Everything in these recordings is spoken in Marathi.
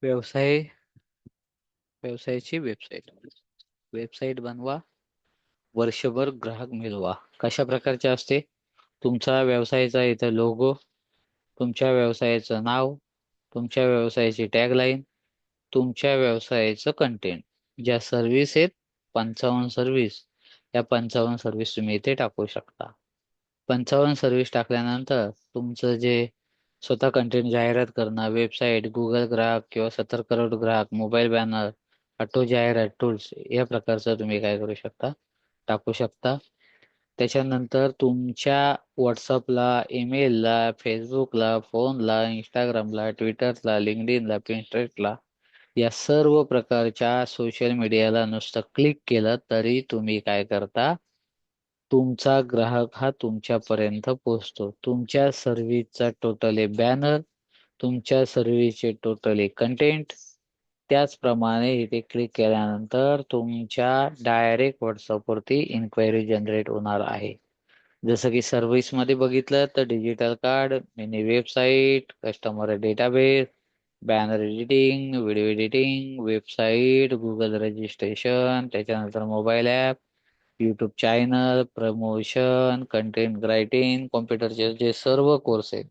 व्यवसाय व्यवसायाची वेबसाईट बनवा, वर्षभर ग्राहक मिळवा. कशा प्रकारचे असते? तुमचा व्यवसायाचा इथं लोगो, तुमच्या व्यवसायाचं नाव, तुमच्या व्यवसायाची टॅगलाईन, तुमच्या व्यवसायाचं कंटेंट. ज्या सर्व्हिस आहेत, 55 सर्व्हिस, या 55 सर्व्हिस तुम्ही इथे टाकू शकता. 55 सर्व्हिस टाकल्यानंतर तुमचं जे स्वतः कंटेंट जाहिरात करणं, वेबसाईट, गुगल ग्राहक किंवा 70 करोड ग्राहक, मोबाईल बॅनर, ऑटो जाहिरात टूल्स या प्रकारचं तुम्ही काय करू शकता, टाकू शकता. त्याच्यानंतर तुमच्या व्हॉट्सअपला, ईमेलला, फेसबुकला, फोनला, इंस्टाग्रामला, ट्विटरला, लिंक्डइनला, पिंटरेस्टला या सर्व प्रकारच्या सोशल मीडियाला नुसतं क्लिक केलं तरी तुम्ही काय करता, तुमचा ग्राहक हा तुमच्यापर्यंत पोहोचतो. तुमच्या सर्व्हिसचा टोटली बॅनर, तुमच्या सर्व्हिसचे टोटली कंटेंट, त्याचप्रमाणे इथे क्लिक केल्यानंतर तुमच्या डायरेक्ट व्हॉट्सअपवरती इन्क्वायरी जनरेट होणार आहे. जसं की सर्व्हिसमध्ये बघितलं तर digital card, mini website, customer database, banner editing, video editing, website, Google registration, त्याच्यानंतर mobile app, YouTube channel, promotion, content writing, कॉम्प्युटरचे जे सर्व कोर्स आहेत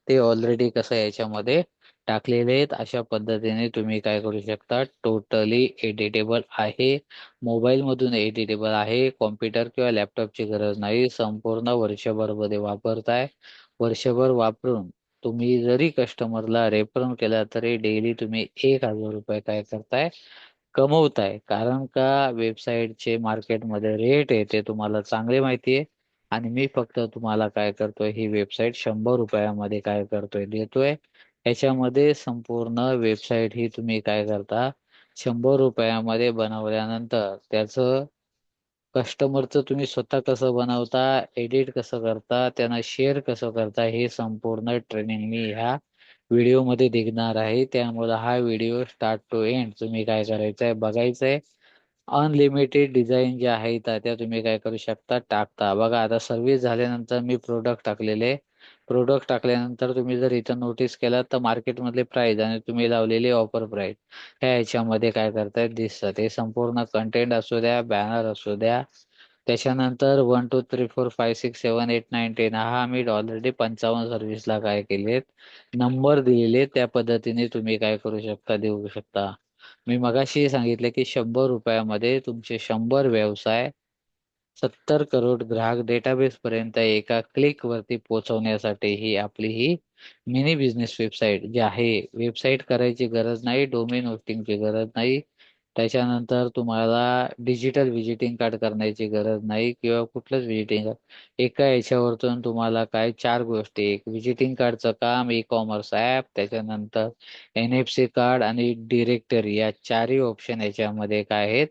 ते ऑलरेडी कसं याच्यामध्ये टाकलेले आहेत. अशा पद्धतीने तुम्ही काय करू शकता, टोटली एडिटेबल आहे. मोबाईलमधून एडिटेबल आहे. कॉम्प्युटर किंवा लॅपटॉपची गरज नाही. संपूर्ण वर्षभर मध्ये वापरताय. वर्षभर वापरून तुम्ही जरी कस्टमरला रेफर केला तरी डेली तुम्ही 1,000 रुपये काय करताय, कमवताय. कारण का वेबसाईटचे मार्केटमध्ये रेट आहे ते तुम्हाला चांगले माहिती आहे. आणि मी फक्त तुम्हाला काय करतोय, ही वेबसाईट 100 रुपयामध्ये काय करतोय, देतोय. याच्यामध्ये संपूर्ण वेबसाईट ही तुम्ही काय करता, 100 रुपयामध्ये बनवल्यानंतर त्याचं कस्टमरचं तुम्ही स्वतः कसं बनवता, एडिट कसं करता, त्यांना शेअर कसं करता, हे संपूर्ण ट्रेनिंग मी ह्या व्हिडिओमध्ये देणार आहे. त्यामुळे हा व्हिडिओ स्टार्ट टू एंड तुम्ही काय करायचं आहे, बघायचं आहे. अनलिमिटेड डिझाईन ज्या आहेत त्या तुम्ही काय करू शकता, टाकता. बघा आता सर्व्हिस झाल्यानंतर मी प्रोडक्ट टाकलेले. प्रोडक्ट टाकल्यानंतर तुम्ही जर इथं नोटीस केला तर मार्केटमधले प्राइस आणि तुम्ही लावलेली ऑफर प्राइस ह्याच्यामध्ये काय करतायत दिसतात. हे संपूर्ण कंटेंट असू द्या, बॅनर असू द्या. त्याच्यानंतर 1 2 3 4 5 6 7 8 9 10 हा आम्ही ऑलरेडी 55 सर्व्हिसला काय केलेत, नंबर दिलेले. त्या पद्धतीने तुम्ही काय करू शकता, देऊ शकता. मी मगाशी सांगितले की 100 रुपयामध्ये तुमचे 100 व्यवसाय 70 करोड ग्राहक डेटाबेस पर्यंत एका क्लिक वरती पोहोचवण्यासाठी ही मिनी बिझनेस वेबसाईट जी आहे. वेबसाईट करायची गरज नाही, डोमेन होस्टिंगची गरज नाही, त्याच्यानंतर तुम्हाला डिजिटल व्हिजिटिंग कार्ड करण्याची गरज नाही किंवा कुठलंच व्हिजिटिंग. एका याच्यावरतून तुम्हाला काय 4 गोष्टी, एक व्हिजिटिंग कार्डचं काम, ई कॉमर्स ॲप, त्याच्यानंतर NFC कार्ड आणि डिरेक्टरी, या चारही ऑप्शन याच्यामध्ये काय आहेत,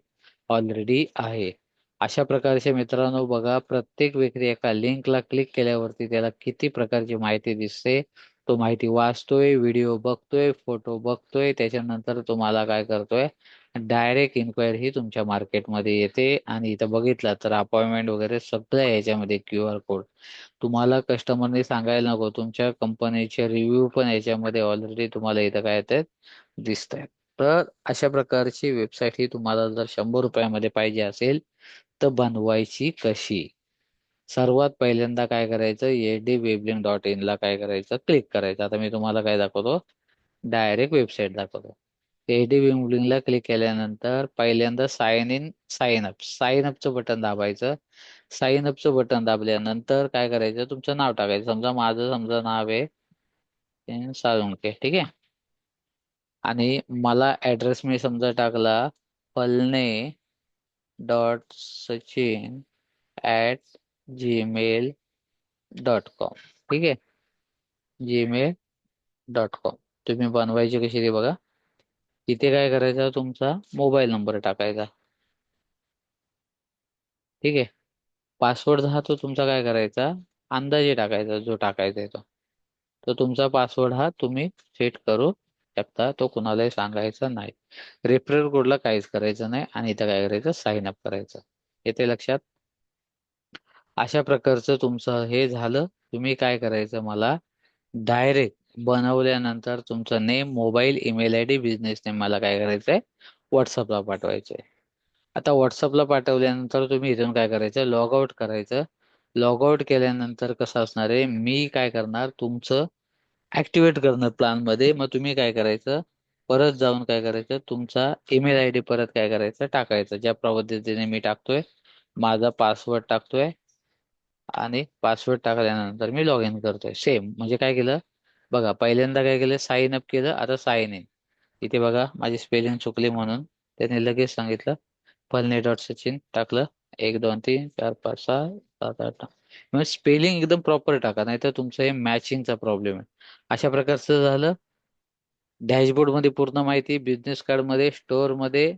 ऑलरेडी आहे. अशा प्रकारचे मित्रांनो बघा, प्रत्येक व्यक्ती एका लिंकला क्लिक केल्यावरती त्याला किती प्रकारची माहिती दिसते. तो माहिती वाचतोय, व्हिडिओ बघतोय, फोटो बघतोय, त्याच्यानंतर तुम्हाला काय करतोय, डायरेक्ट इन्क्वायरी ही तुमच्या मार्केटमध्ये येते. आणि इथं बघितलं तर अपॉइंटमेंट वगैरे सगळं याच्यामध्ये QR कोड. तुम्हाला कस्टमरने सांगायला नको, तुमच्या कंपनीचे रिव्ह्यू पण याच्यामध्ये ऑलरेडी तुम्हाला इथं काय येतात, दिसत आहेत. तर अशा प्रकारची वेबसाईट ही तुम्हाला जर 100 रुपयामध्ये पाहिजे असेल तर बनवायची कशी? सर्वात पहिल्यांदा काय करायचं, hdweblink.in ला काय करायचं, क्लिक करायचं. आता मी तुम्हाला काय दाखवतो, डायरेक्ट वेबसाईट दाखवतो. ला क्लिक केल्यानंतर पहिल्यांदा साइन अपचं बटन दाबायचं. साइन अपचं बटन दाबल्यानंतर काय करायचं, तुमचं नाव टाकायचं. समजा नाव आहे साळुंके, ठीक आहे. आणि मला ऍड्रेस मी समजा टाकला palne.sachin@gmail.com, ठीक आहे. gmail.com. तुम्ही बनवायची कशी ते बघा. इथे काय करायचं, तुमचा मोबाईल नंबर टाकायचा, ठीक आहे. पासवर्ड हा तो तुमचा काय करायचा, अंदाजे टाकायचा, जो टाकायचा आहे तो. तर तुमचा पासवर्ड हा तुम्ही सेट करू शकता, तो कुणालाही सांगायचा नाही. रेफरल कोडला काहीच करायचं नाही. आणि इथं काय करायचं, साइन अप करायचं. येते लक्षात? अशा प्रकारचं तुमचं हे झालं. तुम्ही काय करायचं, मला डायरेक्ट बनवल्यानंतर तुमचं name, mobile, email I D, business name मला काय करायचंय, व्हॉट्सअपला पाठवायचंय. आता व्हॉट्सअपला पाठवल्यानंतर तुम्ही इथून काय करायचं, लॉग आउट करायचं. लॉग आउट केल्यानंतर कसं असणार आहे, मी काय करणार, तुमचं ऍक्टिव्हेट करणार प्लॅन मध्ये. मग तुम्ही काय करायचं, परत जाऊन काय करायचं, तुमचा ईमेल आय डी परत काय करायचं, टाकायचं. ज्या पद्धतीने मी टाकतोय, माझा पासवर्ड टाकतोय आणि पासवर्ड टाकल्यानंतर मी लॉग इन करतोय. सेम म्हणजे काय केलं बघा, पहिल्यांदा काय केलं, साइन अप केलं, आता साइन इन. इथे बघा माझी स्पेलिंग चुकली म्हणून त्याने लगेच सांगितलं, पलने डॉट सचिन टाकलं, 1 2 3 4 5 6 7 8 9. म्हणजे स्पेलिंग एकदम प्रॉपर टाका, नाहीतर तुमचं हे मॅचिंगचा प्रॉब्लेम आहे. अशा प्रकारचं झालं. डॅशबोर्ड मध्ये पूर्ण माहिती, बिझनेस कार्ड मध्ये, स्टोअर मध्ये,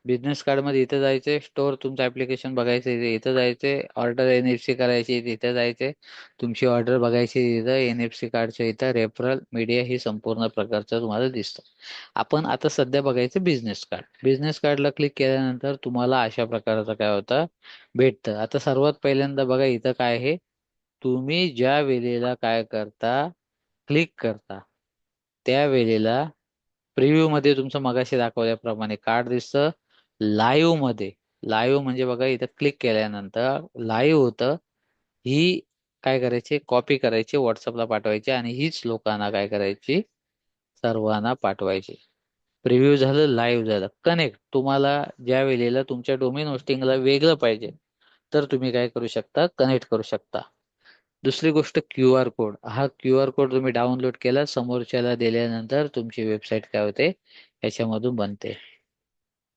बिझनेस कार्ड मध्ये इथं जायचंय, स्टोअर तुमचं ऍप्लिकेशन बघायचं इथं जायचंय, ऑर्डर एनएफसी करायची इथं जायचंय, तुमची ऑर्डर बघायची इथं एनएफसी कार्डच्या इथं, रेफरल मीडिया ही संपूर्ण प्रकारचं तुम्हाला दिसतं. आपण आता सध्या बघायचं बिझनेस कार्ड. बिझनेस कार्डला क्लिक केल्यानंतर तुम्हाला अशा प्रकारचं काय होतं, भेटतं. आता सर्वात पहिल्यांदा बघा इथं काय आहे, तुम्ही ज्या वेळेला काय करता, क्लिक करता, त्या वेळेला प्रिव्ह्यू मध्ये तुमचं मगाशी दाखवल्याप्रमाणे कार्ड दिसतं. लाईव्ह मध्ये, लाईव्ह म्हणजे बघा इथं क्लिक केल्यानंतर लाईव्ह होतं. ही काय करायची, कॉपी करायची, व्हॉट्सअपला पाठवायची आणि हीच लोकांना काय करायची, सर्वांना पाठवायची. प्रिव्ह्यू झालं, लाईव्ह झालं. कनेक्ट तुम्हाला ज्या वेळेला तुमच्या डोमेन होस्टिंगला वेगळं पाहिजे, तर तुम्ही काय करू शकता, कनेक्ट करू शकता. दुसरी गोष्ट, क्यू आर कोड. हा क्यू आर कोड तुम्ही डाउनलोड केला, समोरच्याला दिल्यानंतर तुमची वेबसाईट काय होते, याच्यामधून बनते.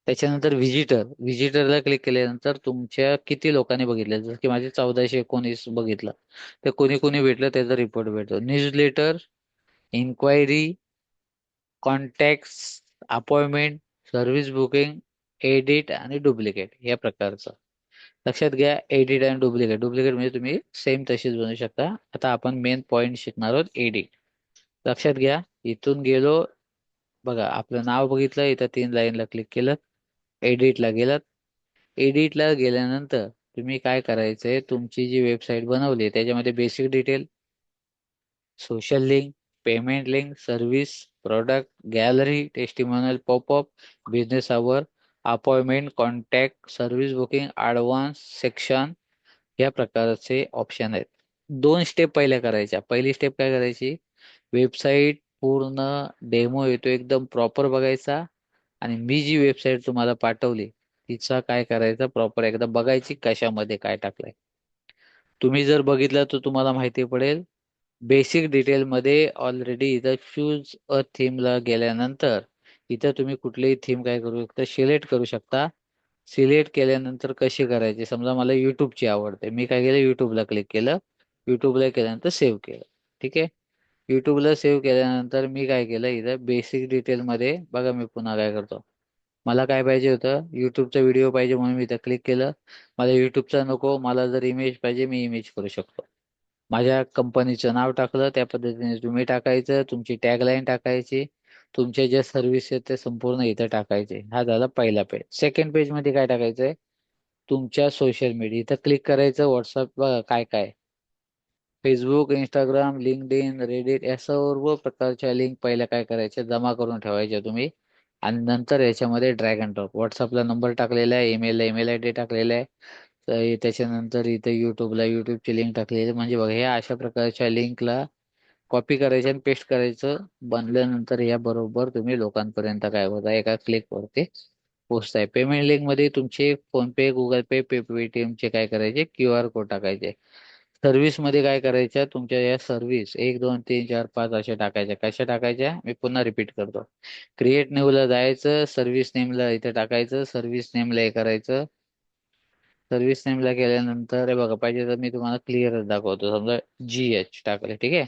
त्याच्यानंतर व्हिजिटरला क्लिक केल्यानंतर तुमच्या किती लोकांनी बघितलं, जसं की माझे 1419 बघितलं, तर कोणी कोणी भेटलं त्याचा रिपोर्ट भेटतो. Newsletter, enquiry, contact, appointment, service booking, edit आणि डुप्लिकेट या प्रकारचं. लक्षात घ्या, एडिट आणि डुप्लिकेट. डुप्लिकेट म्हणजे तुम्ही सेम तशीच बनवू शकता. आता आपण मेन पॉइंट शिकणार आहोत, एडिट. लक्षात घ्या, इथून गेलो, बघा आपलं नाव बघितलं, इथं 3 लाईनला क्लिक केलं, एडिटला गेलात. एडिटला गेल्यानंतर तुम्ही काय करायचंय, तुमची जी वेबसाईट बनवली त्याच्यामध्ये basic detail, social link, payment link, service, product, gallery, testimonial, popup, business hour, appointment, contact, service booking, advance, section या प्रकारचे ऑप्शन आहेत. 2 स्टेप पहिल्या करायच्या. पहिली स्टेप काय करायची, वेबसाईट पूर्ण डेमो येतो एकदम प्रॉपर बघायचा, आणि मी जी वेबसाईट तुम्हाला पाठवली तिचा काय करायचं, प्रॉपर एकदा बघायची कशामध्ये काय टाकलंय. तुम्ही जर बघितलं तर तुम्हाला माहिती पडेल. बेसिक डिटेल मध्ये ऑलरेडी इथं चूज अ थीमला गेल्यानंतर इथं तुम्ही कुठलीही थीम काय करू शकता, सिलेक्ट करू शकता. सिलेक्ट केल्यानंतर कशी करायची, समजा मला युट्यूबची आवडते, मी काय केलं, युट्यूबला क्लिक केलं, युट्यूबला केल्यानंतर सेव्ह केलं. ठीक आहे, युट्यूबला सेव्ह केल्यानंतर मी काय केलं, इथं बेसिक डिटेल मध्ये बघा, मी पुन्हा काय करतो, मला काय पाहिजे होतं, युट्यूबचा व्हिडिओ पाहिजे म्हणून मी इथं क्लिक केलं. मला युट्यूबचा नको, मला जर इमेज पाहिजे मी इमेज करू शकतो. माझ्या कंपनीचं नाव टाकलं, त्या पद्धतीने तुम्ही टाकायचं, तुमची टॅगलाईन टाकायची, तुमच्या ज्या सर्व्हिस आहेत ते संपूर्ण इथं टाकायचे. हा झाला पहिला पेज. सेकंड पेज मध्ये काय टाकायचंय, तुमच्या सोशल मीडिया इथं क्लिक करायचं. व्हॉट्सअप बघा काय काय, फेसबुक, इंस्टाग्राम, लिंक्डइन, रेडिट या सर्व प्रकारच्या लिंक पहिल्या काय करायच्या, जमा करून ठेवायच्या तुम्ही. आणि नंतर याच्यामध्ये ड्रॅग अँड ड्रॉप, व्हॉट्सअपला नंबर टाकलेला आहे, ईमेलला ईमेल आय डी टाकलेला आहे, तर त्याच्यानंतर इथे युट्यूबला युट्यूबची लिंक टाकलेली आहे. म्हणजे बघा, ह्या अशा प्रकारच्या लिंकला कॉपी करायचं आणि पेस्ट करायचं. बनल्यानंतर या बरोबर तुम्ही लोकांपर्यंत काय होता, एका क्लिक वरती पोहोचताय. पेमेंट लिंक मध्ये तुमचे फोन पे, गुगल पे, पेटीएम चे काय करायचे, क्यू आर कोड टाकायचे. सर्व्हिस मध्ये काय करायच्या, तुमच्या या सर्व्हिस 1 2 3 4 5 अशा टाकायच्या. कशा टाकायच्या, मी पुन्हा रिपीट करतो. क्रिएट न्यूला जायचं, सर्व्हिस नेमला इथे टाकायचं, सर्व्हिस नेमला हे करायचं. सर्व्हिस नेमला केल्यानंतर हे बघा, पाहिजे तर मी तुम्हाला क्लिअर दाखवतो. समजा GH टाकले, ठीक आहे,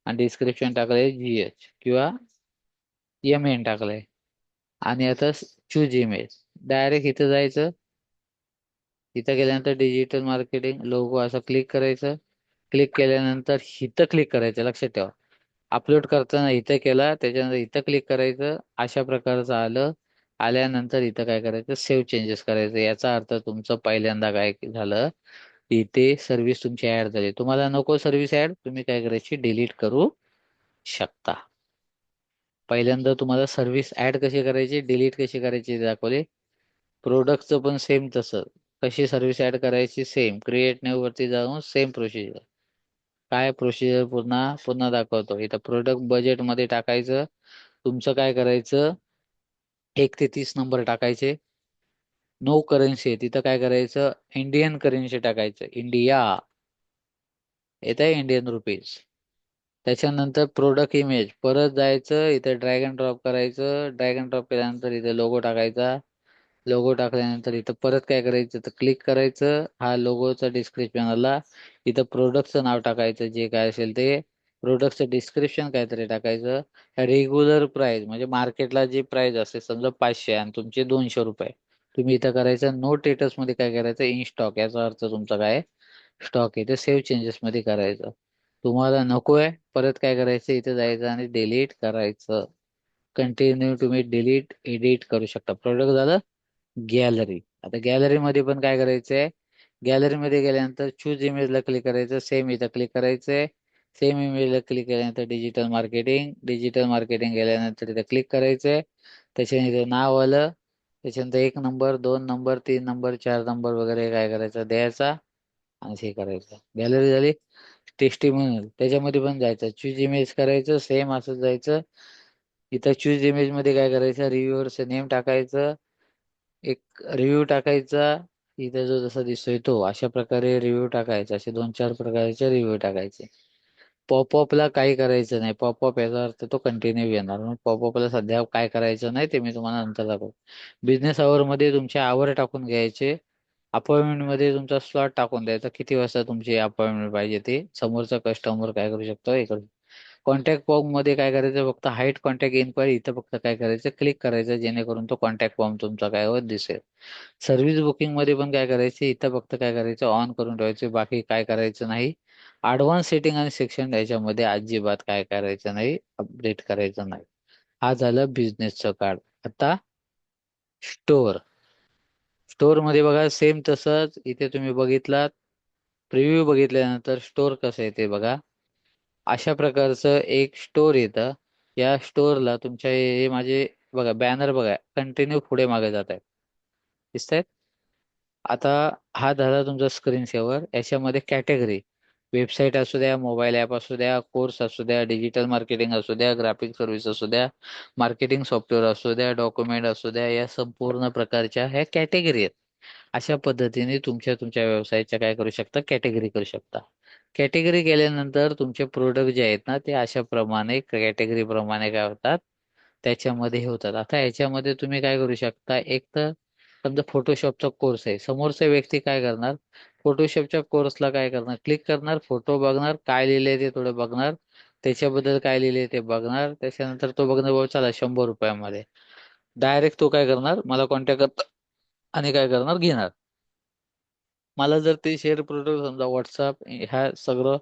आणि डिस्क्रिप्शन टाकले GH किंवा एन टाकलंय, आणि आता चूज इमेज. डायरेक्ट इथं जायचं, इथं गेल्यानंतर डिजिटल मार्केटिंग लोगो असं क्लिक करायचं. क्लिक केल्यानंतर इथं क्लिक करायचं, लक्षात ठेवा. अपलोड करताना इथं केला, त्याच्यानंतर इथं क्लिक करायचं. अशा प्रकारचं आलं. आल्यानंतर इथं काय करायचं, सेव्ह चेंजेस करायचं. याचा अर्थ तुमचं पहिल्यांदा काय झालं, इथे सर्व्हिस तुमची ऍड झाली. तुम्हाला नको सर्व्हिस ऍड, तुम्ही काय करायची, डिलीट करू शकता. पहिल्यांदा तुम्हाला सर्व्हिस ऍड कशी करायची, डिलीट कशी करायची ते दाखवले. प्रोडक्टचं पण सेम तसं. कशी सर्व्हिस ऍड करायची, सेम. क्रिएट न्यू वरती जाऊन सेम प्रोसिजर. काय प्रोसिजर पुन्हा पुन्हा दाखवतो. इथं प्रोडक्ट बजेट मध्ये टाकायचं. तुमचं काय करायचं, 1 ते 30 नंबर टाकायचे. नो करन्सी तिथं काय करायचं, इंडियन करन्सी टाकायचं. इंडिया येत आहे, इंडियन रुपीज. त्याच्यानंतर प्रोडक्ट इमेज परत जायचं, इथे ड्रॅग अँड ड्रॉप करायचं. ड्रॅग अँड ड्रॉप केल्यानंतर इथे लोगो टाकायचा. लोगो टाकल्यानंतर इथं परत काय करायचं, तर क्लिक करायचं. हा लोगोचा डिस्क्रिप्शन आला. इथं प्रोडक्टचं नाव टाकायचं, जे काय असेल ते. प्रोडक्टचं डिस्क्रिप्शन काहीतरी टाकायचं. रेग्युलर प्राइस म्हणजे मार्केटला जी प्राइस असते, समजा 500 आणि तुमचे 200 रुपये. तुम्ही इथं करायचं नो टेटस मध्ये काय करायचं, इन स्टॉक. याचा अर्थ तुमचा काय स्टॉक आहे ते सेव्ह चेंजेस मध्ये करायचं. तुम्हाला नको आहे परत काय करायचं, इथे जायचं आणि डिलीट करायचं. कंटिन्यू तुम्ही डिलीट एडिट करू शकता. प्रोडक्ट झालं. गॅलरी. आता गॅलरी मध्ये पण काय करायचंय, गॅलरी मध्ये गेल्यानंतर चूज इमेजला क्लिक करायचं. सेम इथं क्लिक करायचंय. सेम इमेजला क्लिक केल्यानंतर डिजिटल मार्केटिंग. डिजिटल मार्केटिंग गेल्यानंतर इथं क्लिक करायचंय. त्याच्यानंतर नाव आलं. त्याच्यानंतर 1 नंबर, 2 नंबर, 3 नंबर, 4 नंबर वगैरे काय करायचं द्यायचा आणि हे करायचं. गॅलरी झाली. टेस्टिमोनियल त्याच्यामध्ये पण जायचं, चूज इमेज करायचं. सेम असं जायचं. इथं चूज इमेज मध्ये काय करायचं, रिव्ह्यूअरचं नेम टाकायचं. एक रिव्ह्यू टाकायचा. इथे जो जसा दिसतोय तो अशा प्रकारे रिव्ह्यू टाकायचा. असे 2-4 प्रकारचे रिव्ह्यू टाकायचे. पॉपअपला काही करायचं नाही. पॉपअप याचा अर्थ तो कंटिन्यू येणार, म्हणून पॉपअपला सध्या काय करायचं नाही ते मी तुम्हाला नंतर दाखवतो. बिझनेस आवर मध्ये तुमचे आवर टाकून घ्यायचे. अपॉइंटमेंट मध्ये तुमचा स्लॉट टाकून द्यायचा, किती वाजता तुमची अपॉइंटमेंट पाहिजे ते. समोरचा कस्टमर काय करू शकतो हे करू. कॉन्टॅक्ट फॉर्म मध्ये काय करायचं, फक्त हाईट कॉन्टॅक्ट इन्क्वायरी इथं फक्त काय करायचं, क्लिक करायचं, जेणेकरून तो कॉन्टॅक्ट फॉर्म तुमचा काय होत दिसेल. सर्व्हिस बुकिंग मध्ये पण काय करायचे, इथं फक्त काय करायचं, ऑन करून ठेवायचे. बाकी काय करायचं नाही. ऍडव्हान्स सेटिंग आणि सेक्शन याच्यामध्ये अजिबात काय करायचं नाही, अपडेट करायचं नाही. हा झालं बिझनेसचं कार्ड. आता स्टोअर. स्टोअर मध्ये बघा सेम तसंच. इथे तुम्ही बघितलात, प्रिव्ह्यू बघितल्यानंतर स्टोअर कसं येते बघा. अशा प्रकारचं एक स्टोअर येतं. या स्टोअरला तुमच्या हे माझे बघा बॅनर बघा, कंटिन्यू पुढे मागे जात आहेत. दिसतायत. आता हा झाला तुमचा स्क्रीन सेव्हर. याच्यामध्ये कॅटेगरी, वेबसाईट असू द्या, मोबाईल ॲप असू द्या, कोर्स असू द्या, डिजिटल मार्केटिंग असू द्या, ग्राफिक सर्व्हिस असू द्या, मार्केटिंग सॉफ्टवेअर असू द्या, डॉक्युमेंट असू द्या, या संपूर्ण प्रकारच्या ह्या कॅटेगरी आहेत. अशा पद्धतीने तुमच्या तुमच्या व्यवसायाच्या काय करू शकता, कॅटेगरी करू शकता. कॅटेगरी केल्यानंतर तुमचे प्रोडक्ट जे आहेत ना, ते अशा प्रमाणे कॅटेगरी प्रमाणे काय होतात, त्याच्यामध्ये हे होतात. आता याच्यामध्ये तुम्ही काय करू शकता, एक तर समजा फोटोशॉपचा कोर्स आहे. समोरचा व्यक्ती काय करणार, फोटोशॉपच्या कोर्सला काय करणार, क्लिक करणार, फोटो बघणार, काय लिहिलंय ते थोडं बघणार, त्याच्याबद्दल काय लिहिलंय ते बघणार. त्याच्यानंतर तो बघणार, बाबा चला 100 रुपयामध्ये. डायरेक्ट तो काय करणार, मला कॉन्टॅक्ट करता आणि काय करणार, घेणार. मला जर ते शेअर प्रोडक्ट समजा व्हॉट्सअप ह्या सगळं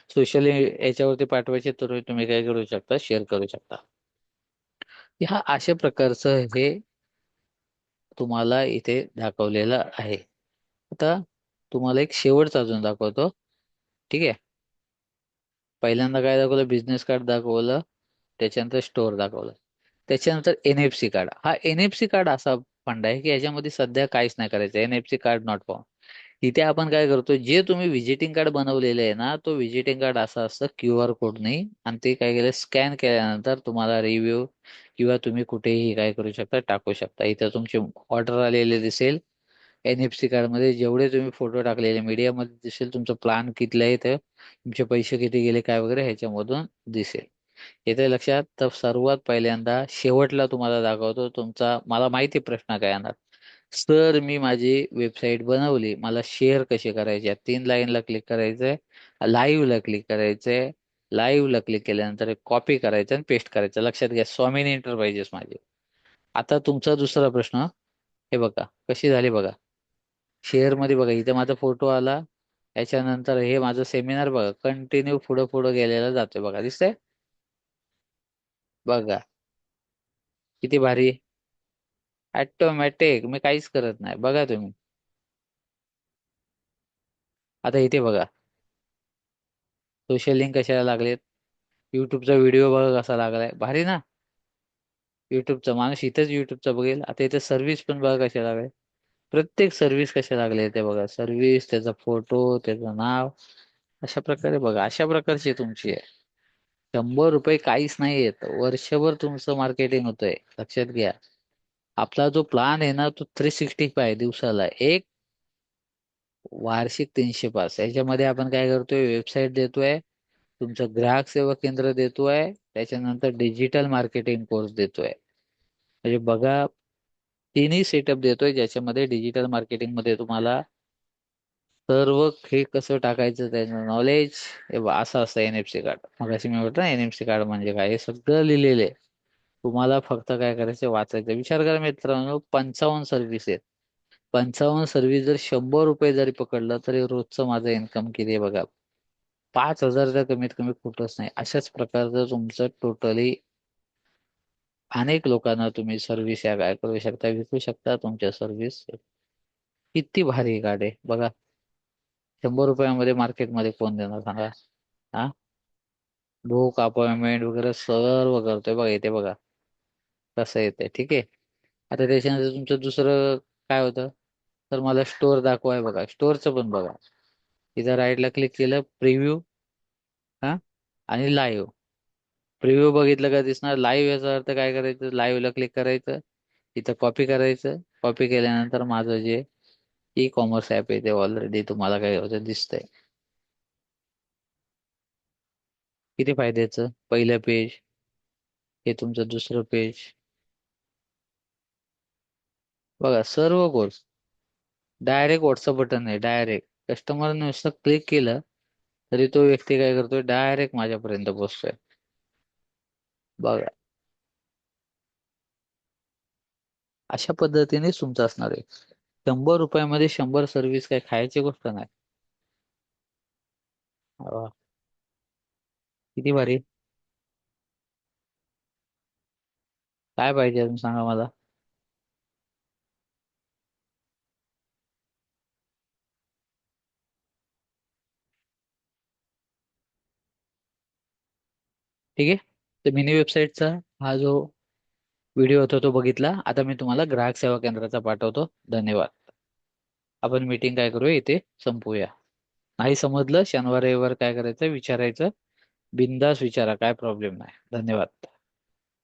सोशल याच्यावरती पाठवायचे, तर तुम्ही काय करू शकता, शेअर करू शकता. ह्या अशा प्रकारचं हे तुम्हाला इथे दाखवलेलं आहे. आता तुम्हाला एक शेवटचं अजून दाखवतो. ठीक आहे. पहिल्यांदा काय दाखवलं, बिझनेस कार्ड दाखवलं. त्याच्यानंतर स्टोअर दाखवलं. त्याच्यानंतर एनएफसी कार्ड. हा एनएफसी कार्ड असा फंड आहे की याच्यामध्ये सध्या काहीच नाही करायचं. NFC card not form. इथे आपण काय करतो, जे तुम्ही व्हिजिटिंग कार्ड बनवलेले आहे ना, तो व्हिजिटिंग कार्ड असं असतं QR कोड नाही, आणि ते काय केलं, स्कॅन केल्यानंतर तुम्हाला रिव्ह्यू किंवा तुम्ही कुठेही काय करू शकता, टाकू शकता. इथं तुमची ऑर्डर आलेले दिसेल. NFC कार्ड मध्ये जेवढे तुम्ही फोटो टाकलेले मीडियामध्ये दिसेल. तुमचं प्लान कितलं आहे, तर तुमचे पैसे किती गेले काय वगैरे ह्याच्यामधून दिसेल. येते लक्षात. तर सर्वात पहिल्यांदा शेवटला तुम्हाला दाखवतो तुमचा, मला माहिती प्रश्न काय येणार. सर मी माझी वेबसाईट बनवली, मला शेअर कसे करायचे, 3 लाईनला क्लिक करायचंय, लाईव्हला क्लिक करायचंय. लाईव्हला क्लिक केल्यानंतर कॉपी करायचं आणि पेस्ट करायचं. लक्षात घ्या, स्वामीनी एंटरप्राइजेस माझे. आता तुमचा दुसरा प्रश्न, हे बघा कशी झाली बघा. शेअर मध्ये बघा, इथे माझा फोटो आला. याच्यानंतर हे माझं सेमिनार बघा, कंटिन्यू पुढं पुढं गेलेला जातोय बघा, दिसतंय. बघा किती भारी. ऑटोमॅटिक, मी काहीच करत नाही, बघा तुम्ही. आता इथे बघा, सोशल लिंक कशाला लागलेत, युट्यूबचा व्हिडिओ बघा कसा लागलाय, भारी ना. युट्यूबचा माणूस इथेच युट्यूबचा बघेल. आता इथे सर्व्हिस पण बघा कशा लागल्या. प्रत्येक सर्व्हिस कशा लागले ते बघा. सर्व्हिस, त्याचा फोटो, त्याचं नाव. अशा प्रकारे बघा, अशा प्रकारची तुमची आहे. 100 रुपये काहीच नाहीयेत. वर्षभर तुमचं मार्केटिंग होतंय, लक्षात घ्या. आपला जो प्लान आहे ना, तो 365 दिवसाला एक, वार्षिक 305. याच्यामध्ये आपण काय करतोय, वेबसाईट देतोय, तुमचं ग्राहक सेवा केंद्र देतोय, त्याच्यानंतर डिजिटल मार्केटिंग कोर्स देतोय. म्हणजे बघा, तिन्ही सेटअप देतोय, ज्याच्यामध्ये डिजिटल मार्केटिंग मध्ये तुम्हाला सर्व हे कसं टाकायचं त्याचं नॉलेज. असं असतं एनएफसी कार्ड. मग अशी मी म्हटलं एनएफसी कार्ड म्हणजे काय, हे सगळं लिहिलेलं आहे. तुम्हाला फक्त काय करायचं, वाचायचं. विचार करा मित्रांनो, 55 सर्व्हिस आहेत. 55 सर्व्हिस जर 100 रुपये जरी पकडलं तरी रोजचं माझं इन्कम किती आहे बघा. 5,000 तर कमीत कमी कुठंच नाही. अशाच प्रकारचं तुमचं टोटली अनेक लोकांना तुम्ही सर्व्हिस या काय करू शकता, विकू शकता तुमच्या सर्व्हिस. किती भारी गाडी आहे बघा. 100 रुपयामध्ये मार्केटमध्ये कोण देणार सांगा. हा, बुक अपॉइंटमेंट वगैरे सर्व करतोय बघा. इथे बघा कसं येते, ठीक आहे. आता त्याच्यानंतर तुमचं दुसरं काय होतं, तर मला स्टोअर दाखवाय बघा. स्टोअरचं पण बघा. इथं राईटला क्लिक केलं, प्रिव्ह्यू, हा, आणि लाईव्ह. प्रिव्ह्यू बघितलं का दिसणार. लाईव्ह याचा अर्थ काय करायचं, लाईव्हला क्लिक करायचं, इथं कॉपी करायचं. कॉपी केल्यानंतर माझं जे ई कॉमर्स ऍप आहे ते ऑलरेडी तुम्हाला काय होतं दिसतंय. किती फायद्याचं, पहिलं पेज, हे तुमचं दुसरं पेज बघा. सर्व कोर्स डायरेक्ट व्हॉट्सअप बटन आहे. डायरेक्ट कस्टमर नुसतं क्लिक केलं तरी तो व्यक्ती काय करतोय, डायरेक्ट माझ्यापर्यंत पोहोचतोय बघा. अशा पद्धतीने तुमचं असणार आहे. 100 रुपयामध्ये 100 सर्व्हिस काय खायची गोष्ट नाही. वा, किती भारी. काय पाहिजे अजून सांगा मला. ठीक आहे. तर मिनी वेबसाईटचा हा जो व्हिडिओ होता तो बघितला. आता मी तुम्हाला ग्राहक सेवा केंद्राचा पाठवतो. धन्यवाद. आपण मीटिंग काय करूया, इथे संपवूया. नाही समजलं, शनिवार रविवार काय करायचं विचारायचं. बिंदास विचारा, काय प्रॉब्लेम नाही. धन्यवाद.